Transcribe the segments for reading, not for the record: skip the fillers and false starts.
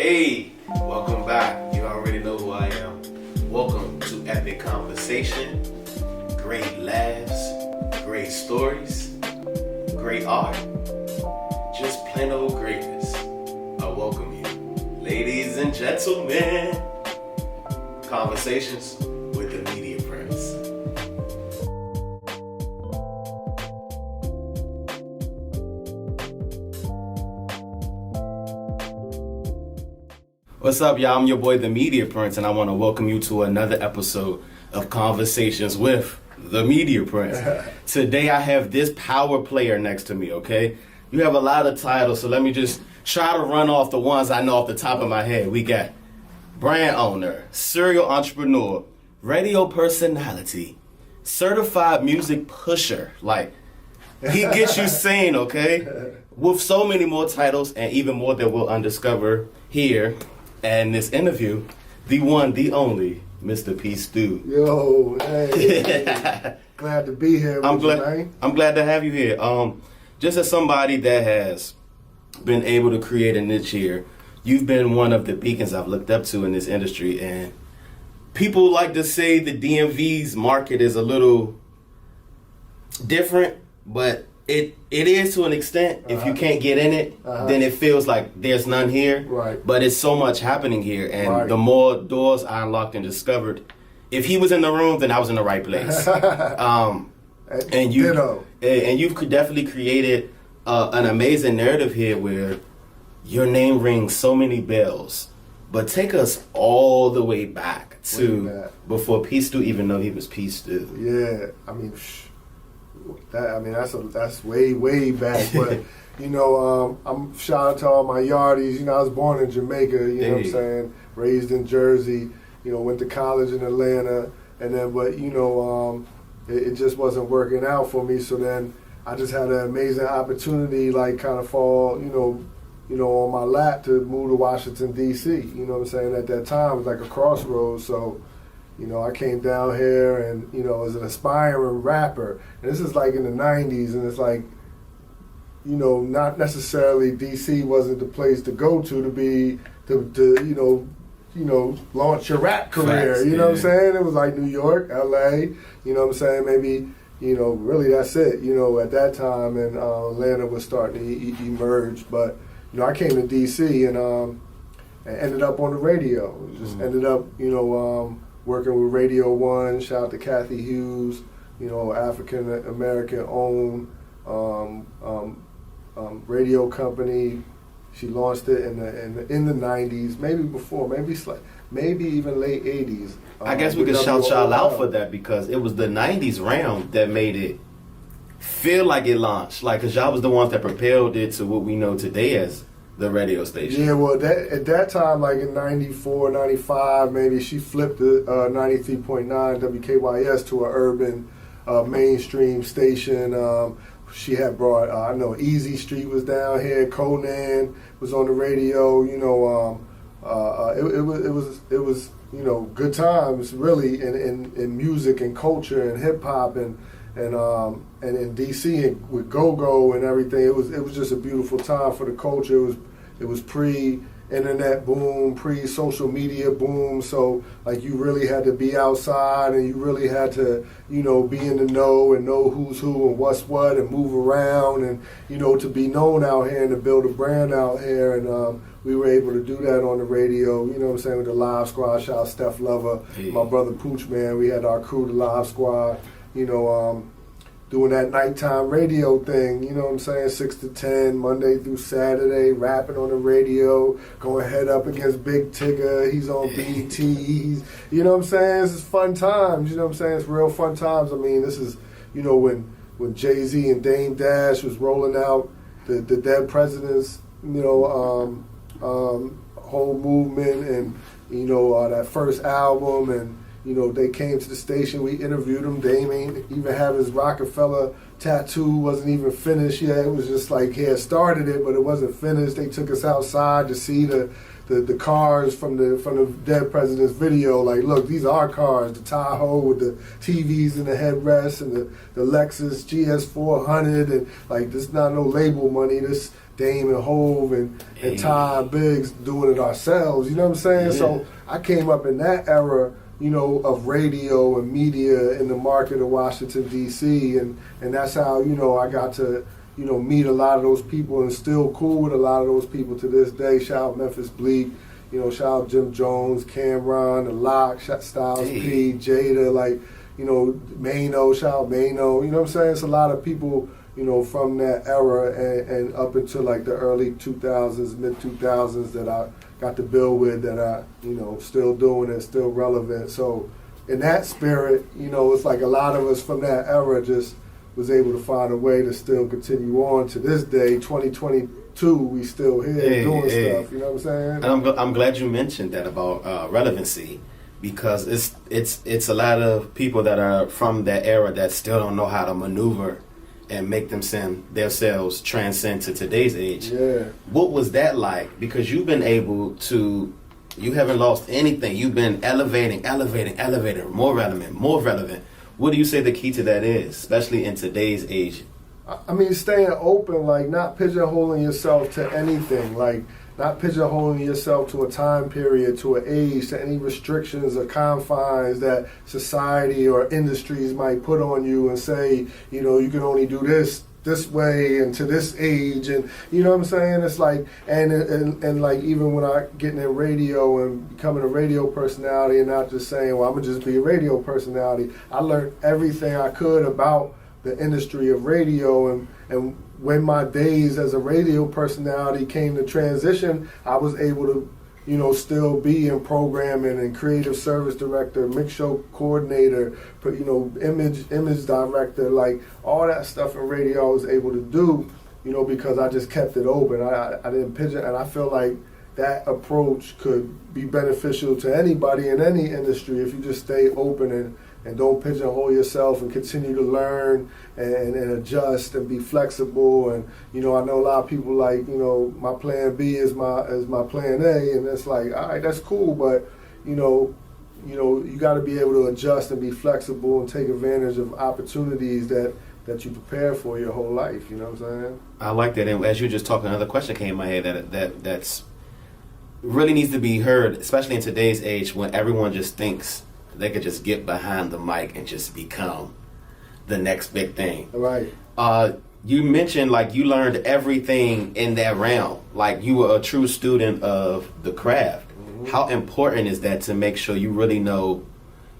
Hey, welcome back. You already know who I am. Welcome to Epic Conversation. Great laughs, great stories, great art, just plain old greatness. I welcome you, ladies and gentlemen. Conversations with the Media Prince. What's up, y'all? I'm your boy, the Media Prince, and I want to welcome you to another episode of Conversations with the Media Prince. Today, I have this power player next to me, okay? You have a lot of titles, so let me just try to run off the ones I know off the top of my head. We got brand owner, serial entrepreneur, radio personality, certified music pusher. Like, he gets you sane, okay? With so many more titles and even more that we'll undiscover here. And this interview, the one, the only, Mr. P. Stu. Yo, hey, glad to be here with you, man. I'm glad to have you here. Just as somebody that has been able to create a niche here, you've been one of the beacons I've looked up to in this industry. And people like to say the DMV's market is a little different, but it is to an extent. If you can't get in it, then it feels like there's none here. Right. But it's so much happening here, and the more doors I unlocked and discovered, if he was in the room, then I was in the right place. And you've definitely created an amazing narrative here where your name rings so many bells. But take us all the way back to before P. Stu even know he was P. Stu. Yeah, I mean, that's way back. But I'm shout out to all my yardies. I was born in Jamaica. You know what I'm saying? Raised in Jersey. Went to college in Atlanta, and then it just wasn't working out for me. So then I just had an amazing opportunity, like kind of fall, on my lap to move to Washington D.C. You know what I'm saying? At that time, it was like a crossroads. So. I came down here and, as an aspiring rapper. And this is like in the 90s, and it's like, not necessarily D.C. wasn't the place to go to launch your rap career. Facts, what I'm saying? It was like New York, L.A., you know what I'm saying? Maybe, really that's it, at that time. And Atlanta was starting to emerge. But, I came to D.C. and ended up on the radio. Just ended up, working with Radio 1, shout out to Kathy Hughes, African American owned radio company. She launched it in the 90s, maybe before, maybe even late 80s. I guess we could shout y'all out for that because it was the 90s realm that made it feel like it launched. Like, because y'all was the ones that propelled it to what we know today as the radio station. Yeah, well, at that time, like in 94, 95, maybe, she flipped the 93.9 WKYS to an urban mainstream station. She had brought, I know Easy Street was down here, Conan was on the radio, it was good times really in music and culture and hip hop and in DC with go-go and everything. It was just a beautiful time for the culture. It was pre-internet boom, pre-social media boom. So like you really had to be outside and you really had to, be in the know and know who's who and what's what and move around and, to be known out here and to build a brand out here. And we were able to do that on the radio, with the Live Squad. Shout out Steph Lover, my brother Pooch, man. We had our crew, the Live Squad, doing that nighttime radio thing, 6 to 10, Monday through Saturday, rapping on the radio, going head up against Big Tigger. He's on BET. He's, This is fun times, It's real fun times. I mean, this is, when Jay-Z and Dame Dash was rolling out the Dead Presidents, whole movement and, that first album and, they came to the station, we interviewed him. Dame ain't even have his Rockefeller tattoo, wasn't even finished yet. It was just like he had started it, but it wasn't finished. They took us outside to see the the cars from the dead president's video. Like, look, these are our cars. The Tahoe with the TVs and the headrests, and the Lexus GS400, and like, this not no label money. This Dame and Hove and Ty Biggs doing it ourselves. You know what I'm saying? Yeah. So I came up in that era, you know, of radio and media in the market of Washington, D.C., and that's how, you know, I got to, you know, meet a lot of those people and still cool with a lot of those people to this day. Shout out Memphis Bleak, you know, shout out Jim Jones, Cameron, The Lock, Styles P, Jada, like, you know, Mano, shout out Mano. You know what I'm saying? It's a lot of people, you know, from that era and up until like the early 2000s, mid 2000s that I got to build with, that I, you know, still doing it, still relevant. So in that spirit, you know, it's like a lot of us from that era just was able to find a way to still continue on to this day, 2022. We still here doing stuff. You know what I'm saying? And I'm glad you mentioned that about relevancy, because it's a lot of people that are from that era that still don't know how to maneuver and make themselves transcend to today's age. Yeah. What was that like? Because you've been able to, you haven't lost anything. You've been elevating, more relevant. What do you say the key to that is, especially in today's age? I mean, staying open, like not pigeonholing yourself to anything, like not pigeonholing yourself to a time period, to an age, to any restrictions or confines that society or industries might put on you and say, you know, you can only do this way and to this age, and you know what I'm saying? It's like, and like, even when I getting in radio and becoming a radio personality and not just saying, well, I'm gonna just be a radio personality, I learned everything I could about the industry of radio, and when my days as a radio personality came to transition, I was able to, you know, still be in programming and creative service director, mix show coordinator, you know, image director, like all that stuff in radio I was able to do, you know, because I just kept it open. I didn't pigeon, and I feel like that approach could be beneficial to anybody in any industry if you just stay open and don't pigeonhole yourself and continue to learn and adjust and be flexible. And, you know, I know a lot of people like, you know, my plan B is my plan A, and it's like, all right, that's cool, but, you know, you got to be able to adjust and be flexible and take advantage of opportunities that you prepare for your whole life. You know what I'm saying? I like that. And as you were just talking, another question came in my head that's really needs to be heard, especially in today's age when everyone just thinks they could just get behind the mic and just become the next big thing. Right. You mentioned like you learned everything in that realm. Like you were a true student of the craft. Mm-hmm. How important is that to make sure you really know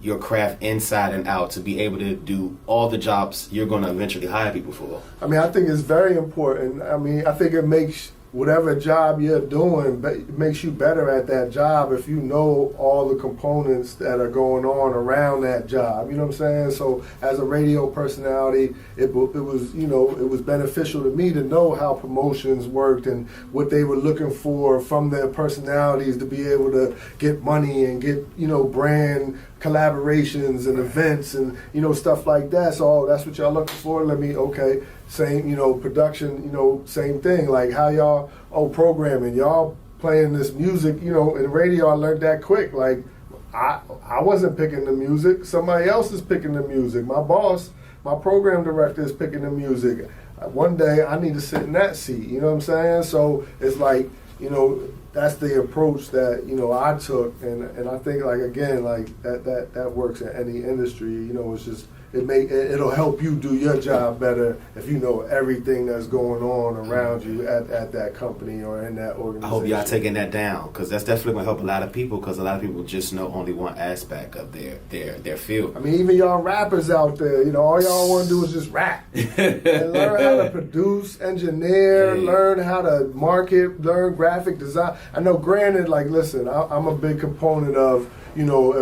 your craft inside and out to be able to do all the jobs you're going to eventually hire people for? I mean, I think it's very important. I mean, I think it makes whatever job you're doing, it makes you better at that job if you know all the components that are going on around that job. You know what I'm saying? So as a radio personality, it was, you know, it was beneficial to me to know how promotions worked and what they were looking for from their personalities to be able to get money and get, you know, brand collaborations and events and, you know, stuff like that. So that's what y'all looking for? Okay. Same, you know, production, you know, same thing. Like how y'all, programming, y'all playing this music, you know, in radio I learned that quick. Like I wasn't picking the music, somebody else is picking the music. My boss, my program director is picking the music. One day I need to sit in that seat, you know what I'm saying? So it's like, you know, that's the approach that, you know, I took, and I think, like, again, like that works in any industry. You know, it's just it'll help you do your job better if you know everything that's going on around you at that company or in that organization. I hope y'all taking that down, because that's definitely going to help a lot of people, because a lot of people just know only one aspect of their field. I mean, even y'all rappers out there, you know, all y'all want to do is just rap. And learn how to produce, engineer, learn how to market, learn graphic design. I know, granted, like, listen, I'm a big component of, you know,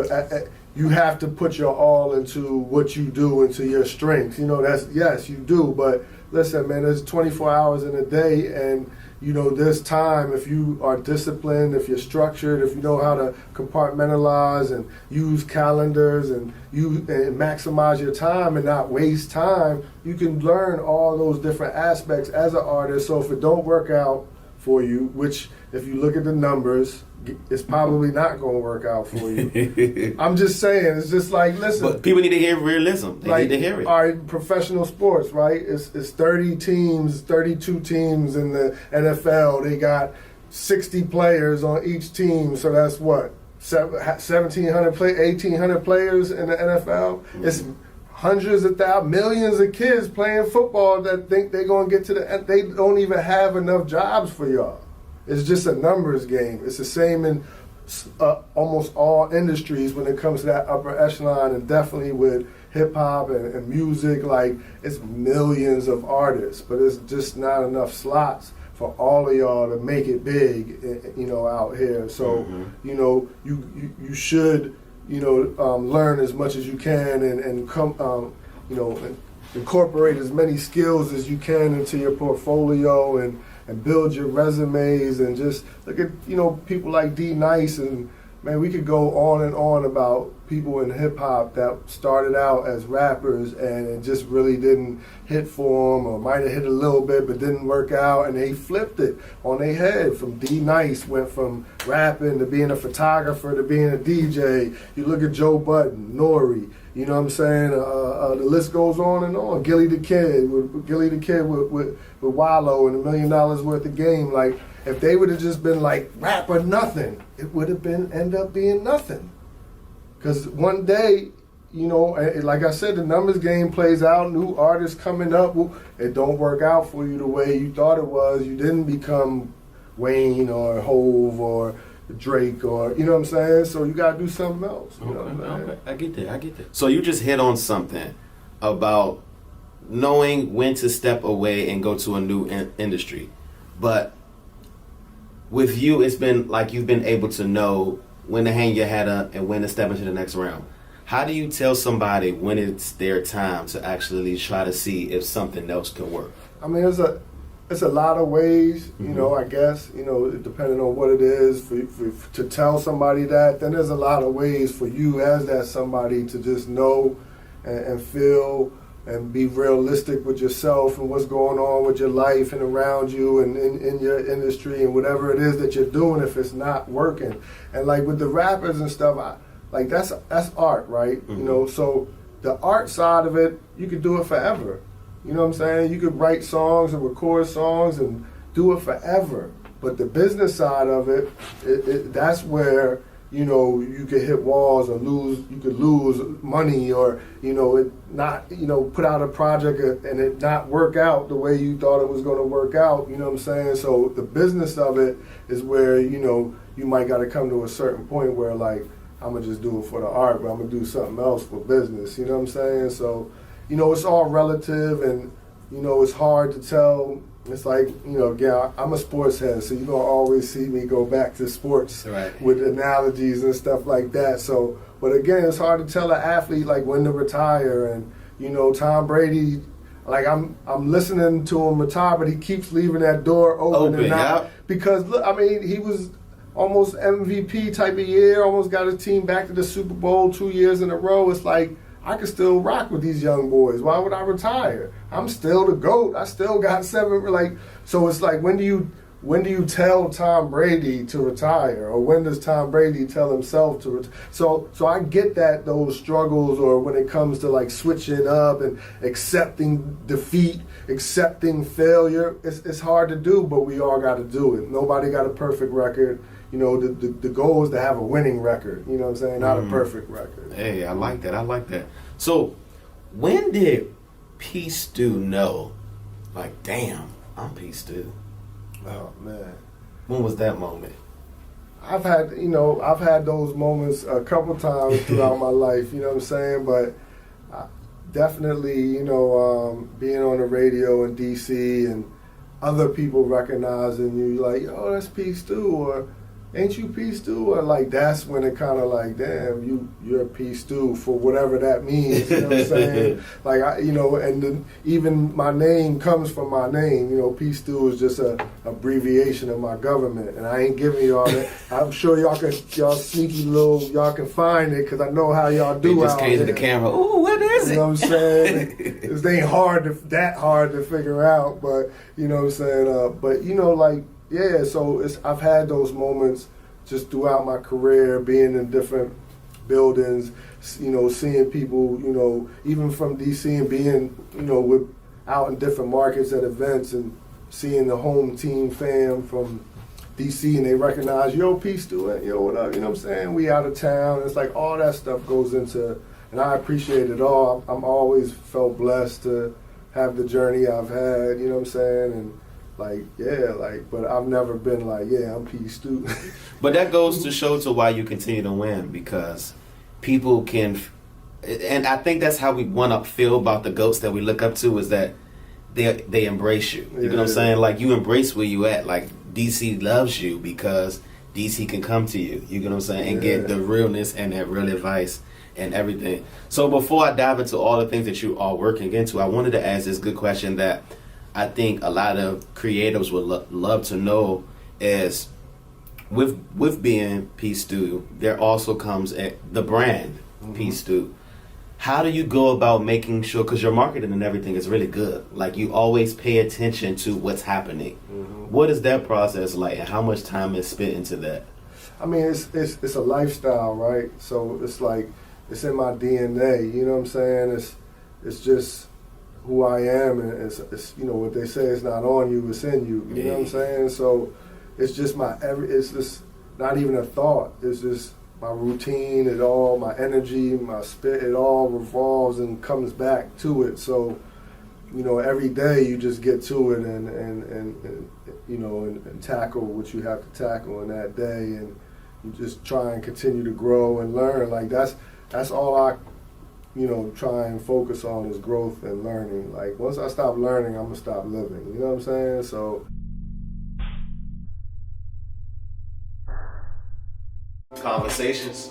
you have to put your all into what you do, into your strengths. You know, yes, you do. But listen, man, there's 24 hours in a day, and, you know, there's time if you are disciplined, if you're structured, if you know how to compartmentalize and use calendars and maximize your time and not waste time, you can learn all those different aspects as an artist. So if it don't work out for you, which if you look at the numbers, it's probably not going to work out for you. I'm just saying, it's just like, listen. But people need to hear realism. They need to hear it. All right, professional sports, right? It's 30 teams, 32 teams in the NFL. They got 60 players on each team, so that's what? 1,700, 1,800 players in the NFL. Mm-hmm. It's hundreds of thousands, millions of kids playing football that think they're going to get to they don't even have enough jobs for y'all. It's just a numbers game. It's the same in almost all industries when it comes to that upper echelon, and definitely with hip-hop and music. Like, it's millions of artists, but it's just not enough slots for all of y'all to make it big, out here. So, you should, learn as much as you can and come, incorporate as many skills as you can into your portfolio and build your resumes, and just look at, people like D Nice, and man, we could go on and on about people in hip hop that started out as rappers and it just really didn't hit for them, or might have hit a little bit but didn't work out, and they flipped it on their head. From D Nice, went from rapping to being a photographer to being a DJ. You look at Joe Budden, Nori, you know what I'm saying? The list goes on and on. Gilly the Kid with Wallow and $1 million worth of game. Like, if they would have just been like rap or nothing, it would have end up being nothing. Because one day, like I said, the numbers game plays out, new artists coming up, it don't work out for you the way you thought it was. You didn't become Wayne or Hove or Drake, or, you know what I'm saying? So you got to do something else. Okay. I get that. So you just hit on something about knowing when to step away and go to a new industry. But with you, it's been like you've been able to know when to hang your hat up and when to step into the next round. How do you tell somebody when it's their time to actually try to see if something else can work? I mean, it's a lot of ways, I guess, depending on what it is, to tell somebody that. Then there's a lot of ways for you as that somebody to just know and feel and be realistic with yourself and what's going on with your life and around you and in your industry and whatever it is that you're doing if it's not working. And like with the rappers and stuff, that's art, right? Mm-hmm. So the art side of it, you could do it forever. You know what I'm saying? You could write songs and record songs and do it forever. But the business side of it, that's where, you could hit walls or you could lose money, or, it not, put out a project and it not work out the way you thought it was going to work out. You know what I'm saying? So the business of it is where, you might got to come to a certain point where, like, I'm going to just do it for the art, but I'm going to do something else for business. You know what I'm saying? So, it's all relative, and, it's hard to tell. It's like, again, I'm a sports head, so you're going to always see me go back to sports with analogies and stuff like that. So, but again, it's hard to tell an athlete, like, when to retire. And, Tom Brady, like, I'm listening to him retire, but he keeps leaving that door open and not. Because, look, I mean, he was almost MVP type of year, almost got his team back to the Super Bowl 2 years in a row. It's like, I can still rock with these young boys. Why would I retire? I'm still the GOAT. I still got 7. So it's like, when do you tell Tom Brady to retire, or when does Tom Brady tell himself to retire? So I get that, those struggles, or when it comes to like switching up and accepting defeat, accepting failure. It's hard to do, but we all got to do it. Nobody got a perfect record. The goal is to have a winning record, you know what I'm saying? Not a perfect record. Hey, I like that. So, when did P. Stu know, like, damn, I'm P. Stu? Oh, man. When was that moment? I've had those moments a couple times throughout my life, you know what I'm saying? But definitely, being on the radio in D.C. and other people recognizing you, like, oh, that's P. Stu, or ain't you P. Stu? Or like, that's when it kind of like, damn, you're P. Stu, for whatever that means. You know what I'm saying? Like, and then even my name comes from my name. P. Stu is just a abbreviation of my government, and I ain't giving y'all that. I'm sure y'all sneaky little, y'all can find it, because I know how y'all do. It just came to the camera. Ooh, what is it? You know what I'm saying? It ain't that hard to figure out, but you know what I'm saying. But like, yeah, so I've had those moments just throughout my career, being in different buildings, you know, seeing people, you know, even from DC and being, you know, out in different markets at events and seeing the home team fam from DC and they recognize, yo, P Stu, yo, what up, you know what I'm saying? We out of town. It's like all that stuff goes into, and I appreciate it all. I'm always felt blessed to have the journey I've had, you know what I'm saying? And like, yeah, like, but I've never been like, yeah, I'm P Stu. But that goes to show to why you continue to win, because people can, and I think that's how we want to feel about the GOATs that we look up to, is that they embrace you. You know what I'm saying? Like, you embrace where you at. Like, DC loves you because DC can come to you. You know what I'm saying? And get the realness and that real advice and everything. So before I dive into all the things that you are working into, I wanted to ask this good question that I think a lot of creatives would love to know is, with being P Stu, there also comes the brand P Stu. How do you go about making sure, because your marketing and everything is really good, like you always pay attention to what's happening. What is that process like, and how much time is spent into that? I mean, it's a lifestyle, right? So it's like, it's in my DNA, you know what I'm saying? It's just who I am, and it's you know what they say, it's not on you, it's in you. You know what I'm saying? So it's just it's just not even a thought. It's just my routine, my energy, my spirit, it all revolves and comes back to it. So, you know, every day you just get to it and you know, and tackle what you have to tackle in that day, and you just try and continue to grow and learn. Like that's all I, you know, try and focus on, is growth and learning. Like, once I stop learning, I'm gonna stop living. You know what I'm saying? So. Conversations